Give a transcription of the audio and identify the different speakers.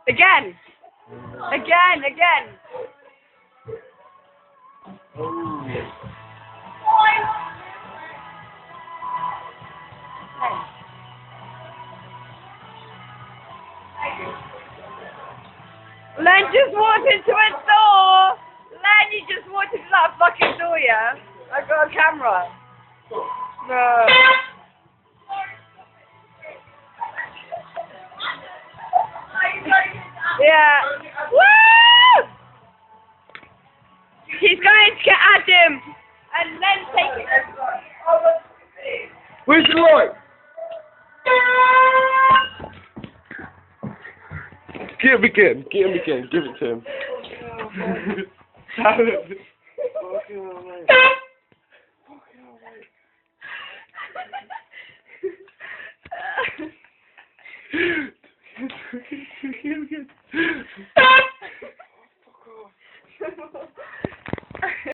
Speaker 1: Again. Again. Len just walked into a door. Len, you just walked into that fucking door, yeah? I got a camera. No. Yeah. Woo! He's going to get Adam and then take it.
Speaker 2: Where's the light? Get him again. Give it to him. Give him again.